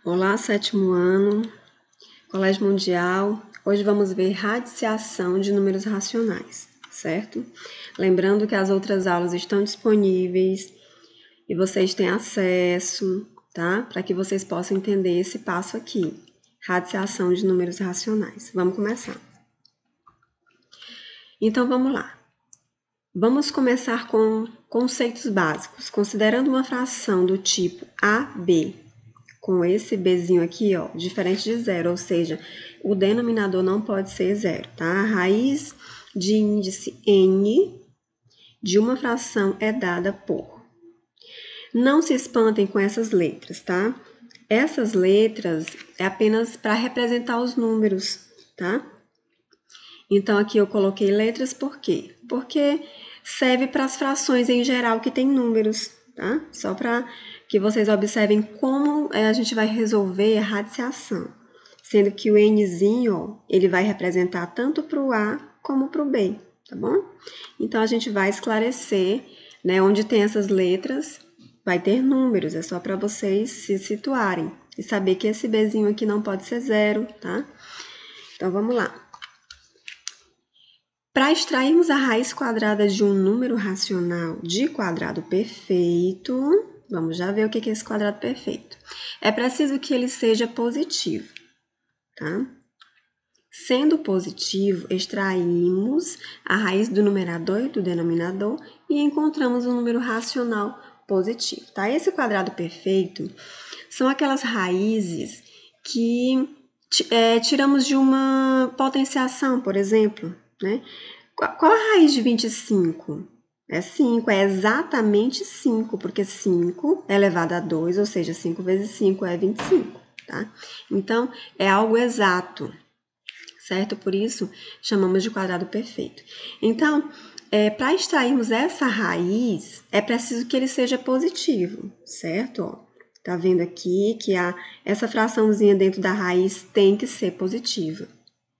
Olá, sétimo ano, Colégio Mundial. Hoje vamos ver radiciação de números racionais, certo? Lembrando que as outras aulas estão disponíveis e vocês têm acesso, tá? Para que vocês possam entender esse passo aqui, radiciação de números racionais. Vamos começar. Então, vamos lá. Vamos começar com conceitos básicos. Considerando uma fração do tipo AB, com esse Bzinho aqui, ó, diferente de zero, ou seja, o denominador não pode ser zero, tá? A raiz de índice n de uma fração é dada por. Não se espantem com essas letras, tá? Essas letras é apenas para representar os números, tá? Então, aqui eu coloquei letras por quê? Porque serve para as frações em geral que tem números, tá? Só para que vocês observem como a gente vai resolver a radiciação. Sendo que o nzinho, ó, ele vai representar tanto para o A como para o B, tá bom? Então, a gente vai esclarecer, né? Onde tem essas letras, vai ter números. É só para vocês se situarem e saber que esse Bzinho aqui não pode ser zero, tá? Então, vamos lá. Para extrairmos a raiz quadrada de um número racional de quadrado perfeito, vamos já ver o que é esse quadrado perfeito. É preciso que ele seja positivo, tá? Sendo positivo, extraímos a raiz do numerador e do denominador e encontramos um número racional positivo, tá? Esse quadrado perfeito são aquelas raízes que tiramos de uma potenciação, por exemplo, né? Qual a raiz de 25? É 5, é exatamente 5, porque 5 é elevado a 2, ou seja, 5 vezes 5 é 25, tá? Então, é algo exato, certo? Por isso, chamamos de quadrado perfeito. Então, para extrairmos essa raiz, é preciso que ele seja positivo, certo? Ó, tá vendo aqui que essa fraçãozinha dentro da raiz tem que ser positiva,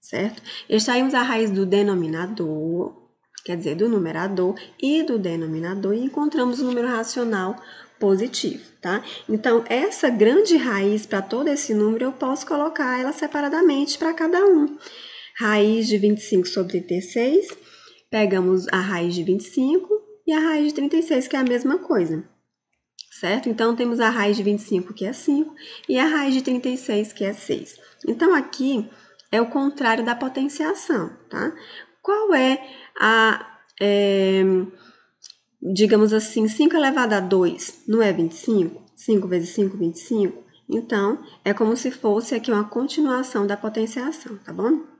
certo? Extraímos a raiz do denominador, quer dizer, do numerador e do denominador, e encontramos o número racional positivo, tá? Então, essa grande raiz para todo esse número, eu posso colocar ela separadamente para cada um. Raiz de 25 sobre 36, pegamos a raiz de 25 e a raiz de 36, que é a mesma coisa, certo? Então, temos a raiz de 25, que é 5, e a raiz de 36, que é 6. Então, aqui é o contrário da potenciação, tá? Qual é digamos assim, 5 elevado a 2 não é 25? 5 vezes 5, 25? Então, é como se fosse aqui uma continuação da potenciação, tá bom?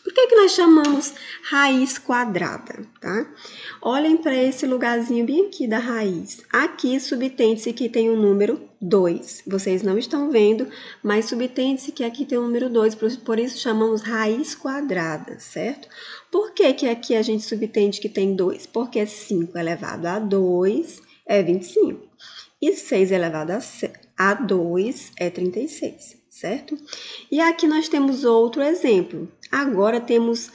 Por que nós chamamos raiz quadrada, tá? Olhem para esse lugarzinho bem aqui da raiz. Aqui subtende-se que tem o número 2. Vocês não estão vendo, mas subtende-se que aqui tem o número 2, por isso chamamos raiz quadrada, certo? Por que aqui a gente subtende que tem 2? Porque 5 elevado a 2 é 25. E 6 elevado a 2 é 36, certo? E aqui nós temos outro exemplo. Agora temos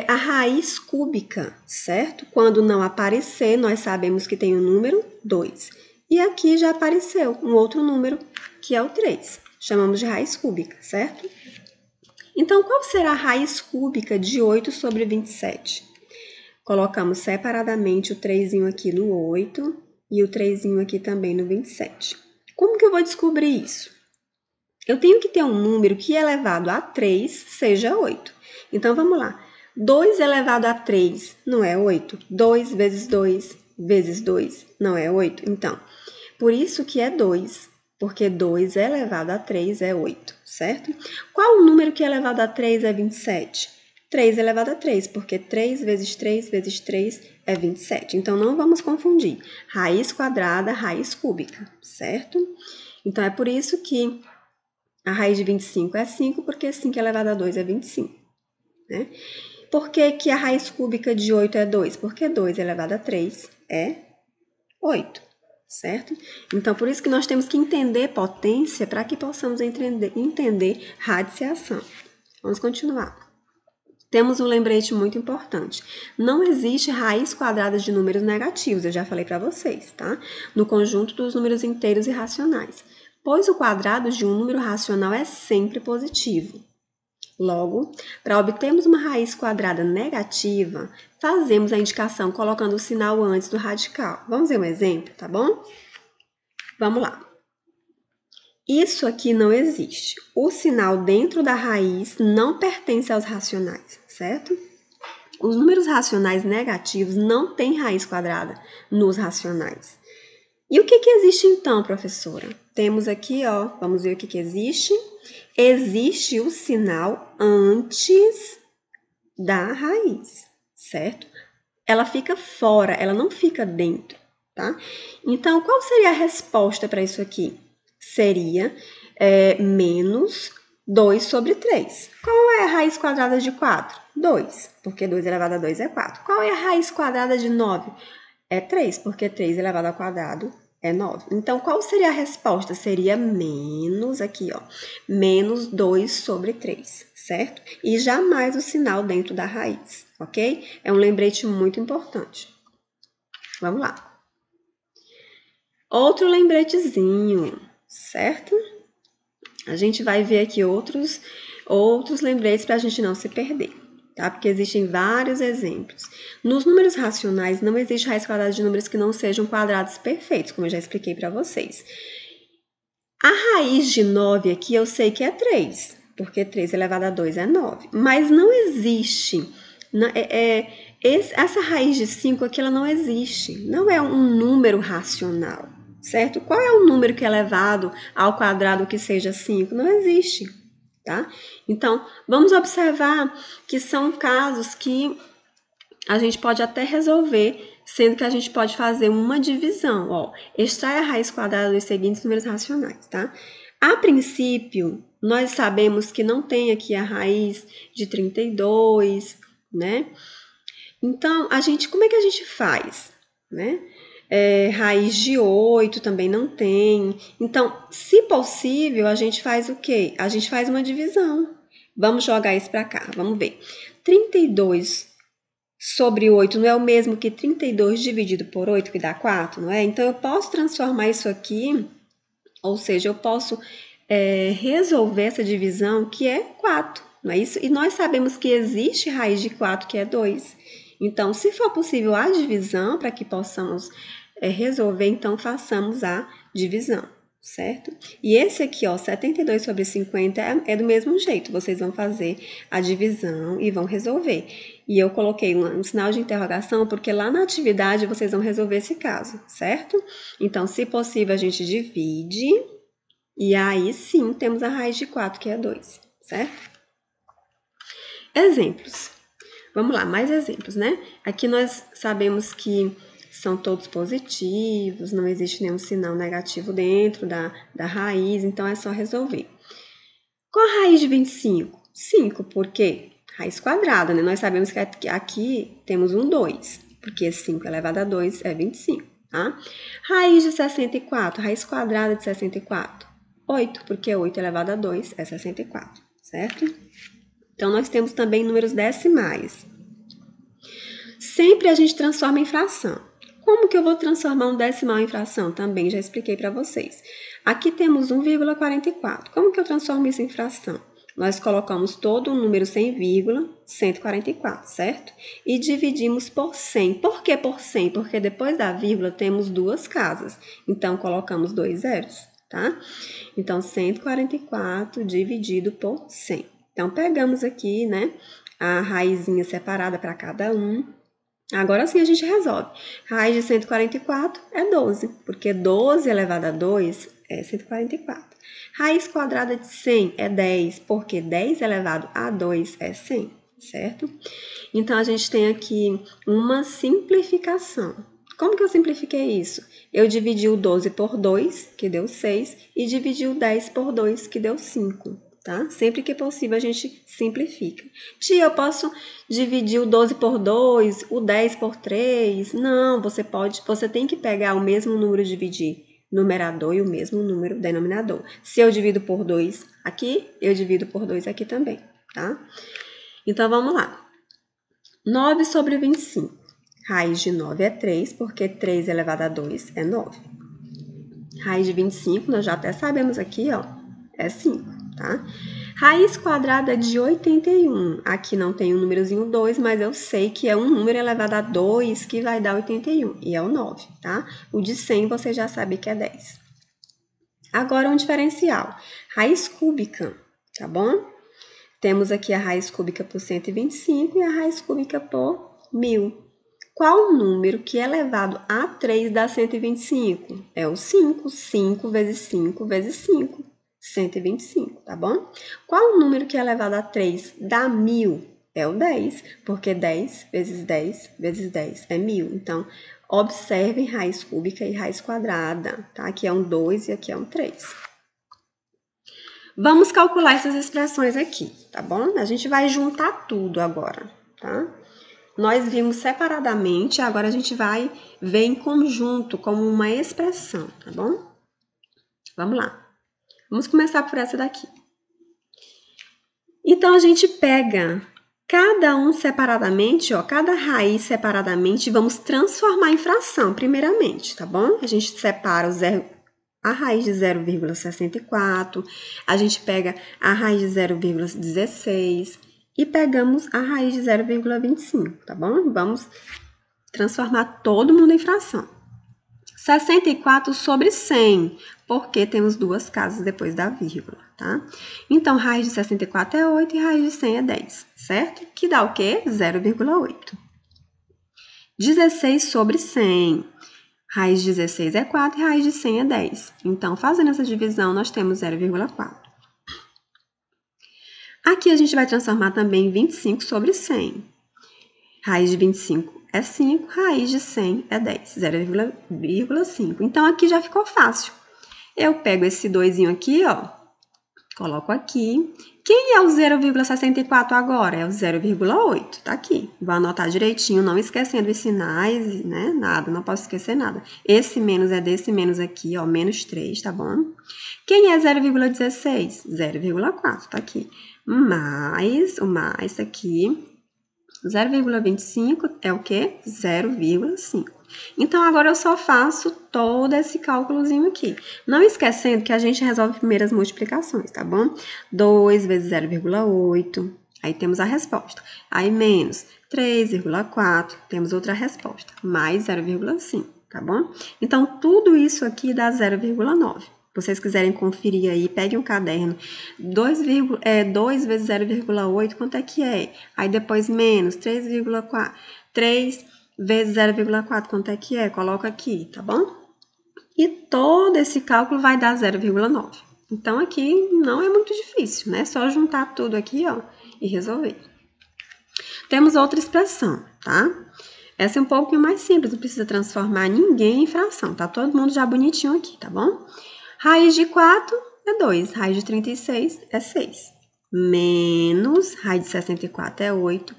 a raiz cúbica, certo? Quando não aparecer, nós sabemos que tem o número 2. E aqui já apareceu um outro número, que é o 3. Chamamos de raiz cúbica, certo? Então, qual será a raiz cúbica de 8 sobre 27? Colocamos separadamente o 3 aqui no 8 e o 3 aqui também no 27. Como que eu vou descobrir isso? Eu tenho que ter um número que elevado a 3 seja 8. Então, vamos lá. 2 elevado a 3 não é 8. 2 vezes 2 vezes 2 não é 8. Então, por isso que é 2, porque 2 elevado a 3 é 8, certo? Qual o número que elevado a 3 é 27? 3 elevado a 3, porque 3 vezes 3 vezes 3 é 27. Então, não vamos confundir raiz quadrada, raiz cúbica, certo? Então, é por isso que a raiz de 25 é 5, porque 5 elevado a 2 é 25, né? Por que a raiz cúbica de 8 é 2? Porque 2 elevado a 3 é 8, certo? Então, por isso que nós temos que entender potência para que possamos entender radiciação. Vamos continuar. Temos um lembrete muito importante. Não existe raiz quadrada de números negativos, eu já falei para vocês, tá? No conjunto dos números inteiros e racionais. pois o quadrado de um número racional é sempre positivo. Logo, para obtermos uma raiz quadrada negativa, fazemos a indicação colocando o sinal antes do radical. Vamos ver um exemplo, tá bom? Vamos lá. Isso aqui não existe. O sinal dentro da raiz não pertence aos racionais, certo? Os números racionais negativos não têm raiz quadrada nos racionais. E o que existe então, professora? Temos aqui, ó, vamos ver o que existe. Existe o sinal antes da raiz, certo? Ela fica fora, ela não fica dentro, tá? Então, qual seria a resposta para isso aqui? Seria menos 2 sobre 3. Qual é a raiz quadrada de 4? 2, porque 2 elevado a 2 é 4. Qual é a raiz quadrada de 9? É 3, porque 3 elevado ao quadrado é 9. Então, qual seria a resposta? Seria menos, aqui, ó, menos 2 sobre 3, certo? E jamais o sinal dentro da raiz, ok? É um lembrete muito importante. Vamos lá. Outro lembretezinho, certo? A gente vai ver aqui outros lembretes para a gente não se perder, tá? Porque existem vários exemplos. Nos números racionais, não existe raiz quadrada de números que não sejam quadrados perfeitos, como eu já expliquei para vocês. A raiz de 9 aqui eu sei que é 3, porque 3 elevado a 2 é 9. Mas não existe. Essa raiz de 5 aqui ela não existe. Não é um número racional, certo? Qual é o número que é elevado ao quadrado que seja 5? Não existe, tá? Então, vamos observar que são casos que a gente pode até resolver, sendo que a gente pode fazer uma divisão, ó. Extrai a raiz quadrada dos seguintes números racionais, tá? A princípio, nós sabemos que não tem aqui a raiz de 32, né? Então, como é que a gente faz, né? Raiz de 8 também não tem. Então, se possível, a gente faz o quê? A gente faz uma divisão. Vamos jogar isso para cá, vamos ver. 32 sobre 8 não é o mesmo que 32 dividido por 8, que dá 4, não é? Então, eu posso transformar isso aqui, ou seja, eu posso resolver essa divisão, que é 4, não é isso? E nós sabemos que existe raiz de 4, que é 2. Então, se for possível a divisão, para que possamos resolver, então façamos a divisão, certo? E esse aqui, ó, 72 sobre 50 é do mesmo jeito. Vocês vão fazer a divisão e vão resolver. E eu coloquei um sinal de interrogação porque lá na atividade vocês vão resolver esse caso, certo? Então, se possível, a gente divide e aí sim temos a raiz de 4, que é 2, certo? Exemplos. Vamos lá, mais exemplos, né? Aqui nós sabemos que são todos positivos, não existe nenhum sinal negativo dentro da raiz, então é só resolver. Qual a raiz de 25? 5, por quê? Raiz quadrada, né? Nós sabemos que aqui temos um 2, porque 5 elevado a 2 é 25, tá? Raiz de 64, raiz quadrada de 64. 8, porque 8 elevado a 2 é 64, certo? Então, nós temos também números decimais. Sempre a gente transforma em fração. Como que eu vou transformar um decimal em fração? Também já expliquei para vocês. Aqui temos 1,44. Como que eu transformo isso em fração? Nós colocamos todo o número sem vírgula, 144, certo? E dividimos por 100. Por que por 100? Porque depois da vírgula temos duas casas. Então, colocamos 2 zeros, tá? Então, 144 dividido por 100. Então, pegamos aqui, né, a raizinha separada para cada um. Agora sim a gente resolve. Raiz de 144 é 12, porque 12 elevado a 2 é 144. Raiz quadrada de 100 é 10, porque 10 elevado a 2 é 100, certo? Então, a gente tem aqui uma simplificação. Como que eu simplifiquei isso? Eu dividi o 12 por 2, que deu 6, e dividi o 10 por 2, que deu 5. Tá? Sempre que possível a gente simplifica. Tia, eu posso dividir o 12 por 2, o 10 por 3? Não, você tem que pegar o mesmo número e dividir numerador e o mesmo número denominador. Se eu divido por 2 aqui, eu divido por 2 aqui também, tá? Então, vamos lá. 9 sobre 25. Raiz de 9 é 3, porque 3 elevado a 2 é 9. Raiz de 25, nós já até sabemos aqui, ó, é 5, tá? Raiz quadrada de 81. Aqui não tem o númerozinho 2, mas eu sei que é um número elevado a 2 que vai dar 81, e é o 9, tá? O de 100 você já sabe que é 10. Agora, um diferencial. Raiz cúbica, tá bom? Temos aqui a raiz cúbica por 125 e a raiz cúbica por 1000. Qual o número que elevado a 3 dá 125? É o 5. 5 vezes 5 vezes 5. 125, tá bom? Qual o número que elevado a 3 dá 1000? É o 10, porque 10 vezes 10 vezes 10 é 1000. Então, observem raiz cúbica e raiz quadrada, tá? Aqui é um 2 e aqui é um 3. Vamos calcular essas expressões aqui, tá bom? A gente vai juntar tudo agora, tá? Nós vimos separadamente, agora a gente vai ver em conjunto como uma expressão, tá bom? Vamos lá. Vamos começar por essa daqui. Então, a gente pega cada um separadamente, ó, cada raiz separadamente, vamos transformar em fração, primeiramente, tá bom? A gente separa a raiz de 0,64, a gente pega a raiz de 0,16 e pegamos a raiz de 0,25, tá bom? Vamos transformar todo mundo em fração. 64 sobre 100, porque temos duas casas depois da vírgula, tá? Então, raiz de 64 é 8 e raiz de 100 é 10, certo? Que dá o quê? 0,8. 16 sobre 100. Raiz de 16 é 4 e raiz de 100 é 10. Então, fazendo essa divisão, nós temos 0,4. Aqui a gente vai transformar também 25 sobre 100. Raiz de 25 é 5, raiz de 100 é 10, 0,5. Então, aqui já ficou fácil. Eu pego esse 2 aqui, ó, coloco aqui. Quem é o 0,64 agora? É o 0,8, tá aqui. Vou anotar direitinho, não esquecendo os sinais, né? Nada, não posso esquecer nada. Esse menos é desse menos aqui, ó, menos 3, tá bom? Quem é 0,16? 0,4, tá aqui. Mais, o mais aqui, 0,25 é o quê? 0,5. Então, agora eu só faço todo esse cálculozinho aqui. Não esquecendo que a gente resolve primeiro as multiplicações, tá bom? 2 vezes 0,8, aí temos a resposta. Aí, menos 3,4, temos outra resposta, mais 0,5, tá bom? Então, tudo isso aqui dá 0,9. Se vocês quiserem conferir aí, peguem um caderno. 2 vezes 0,8, quanto é que é? Aí depois menos 3,4. 3 vezes 0,4, quanto é que é? Coloca aqui, tá bom? E todo esse cálculo vai dar 0,9. Então, aqui não é muito difícil, né? É só juntar tudo aqui, ó, e resolver. Temos outra expressão, tá? Essa é um pouquinho mais simples, não precisa transformar ninguém em fração, tá? Todo mundo já bonitinho aqui, tá bom? Raiz de 4 é 2, raiz de 36 é 6. Menos, raiz de 64 é 8,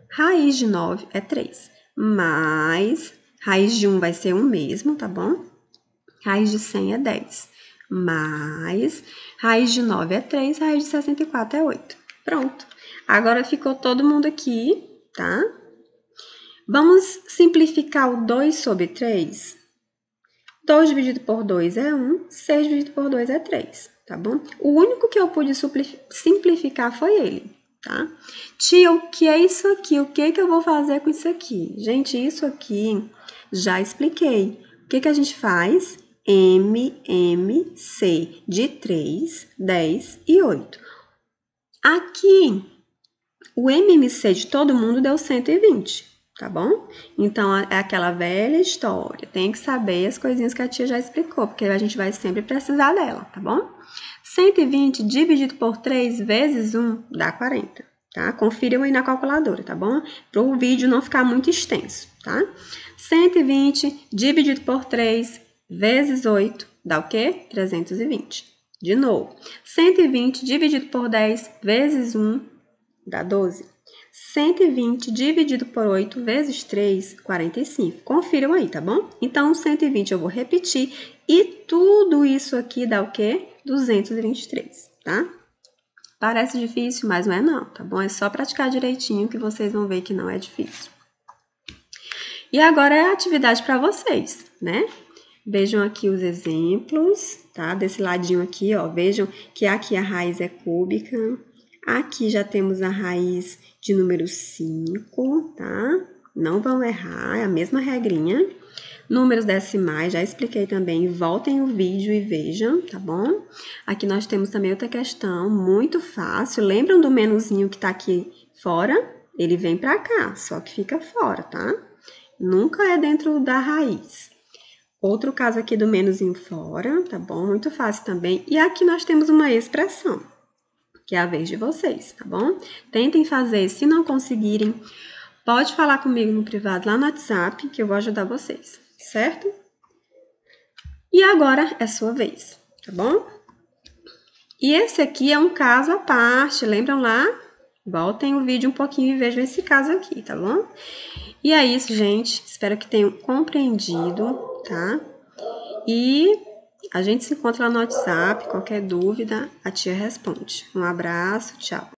raiz de 9 é 3. Mais, raiz de 1 vai ser 1 mesmo, tá bom? Raiz de 100 é 10. Mais, raiz de 9 é 3, raiz de 64 é 8. Pronto. Agora ficou todo mundo aqui, tá? Vamos simplificar o 2 sobre 3? 2 dividido por 2 é 1, 6 dividido por 2 é 3, tá bom? O único que eu pude simplificar foi ele, tá? Tia, o que é isso aqui? O que que eu vou fazer com isso aqui? Gente, isso aqui já expliquei. O que que a gente faz? MMC de 3, 10 e 8. Aqui, o MMC de todo mundo deu 120. Tá bom? Então, é aquela velha história. Tem que saber as coisinhas que a tia já explicou, porque a gente vai sempre precisar dela, tá bom? 120 dividido por 3 vezes 1 dá 40, tá? Confiram aí na calculadora, tá bom? Para o vídeo não ficar muito extenso, tá? 120 dividido por 3 vezes 8 dá o quê? 320. De novo, 120 dividido por 10 vezes 1 dá 12. 120 dividido por 8 vezes 3, 45. Confiram aí, tá bom? Então, 120 eu vou repetir e tudo isso aqui dá o quê? 223, tá? Parece difícil, mas não é não, tá bom? É só praticar direitinho que vocês vão ver que não é difícil. E agora é a atividade para vocês, né? Vejam aqui os exemplos, tá? Desse ladinho aqui, ó, vejam que aqui a raiz é cúbica. Aqui já temos a raiz de número 5, tá? Não vão errar, é a mesma regrinha. Números decimais, já expliquei também, voltem o vídeo e vejam, tá bom? Aqui nós temos também outra questão, muito fácil. Lembram do menuzinho que tá aqui fora? Ele vem pra cá, só que fica fora, tá? Nunca é dentro da raiz. Outro caso aqui do menuzinho fora, tá bom? Muito fácil também. E aqui nós temos uma expressão, que é a vez de vocês, tá bom? Tentem fazer, se não conseguirem, pode falar comigo no privado lá no WhatsApp, que eu vou ajudar vocês, certo? E agora é sua vez, tá bom? E esse aqui é um caso à parte, lembram lá? Voltem o vídeo um pouquinho e vejam esse caso aqui, tá bom? E é isso, gente. Espero que tenham compreendido, tá? E a gente se encontra lá no WhatsApp. Qualquer dúvida, a tia responde. Um abraço, tchau.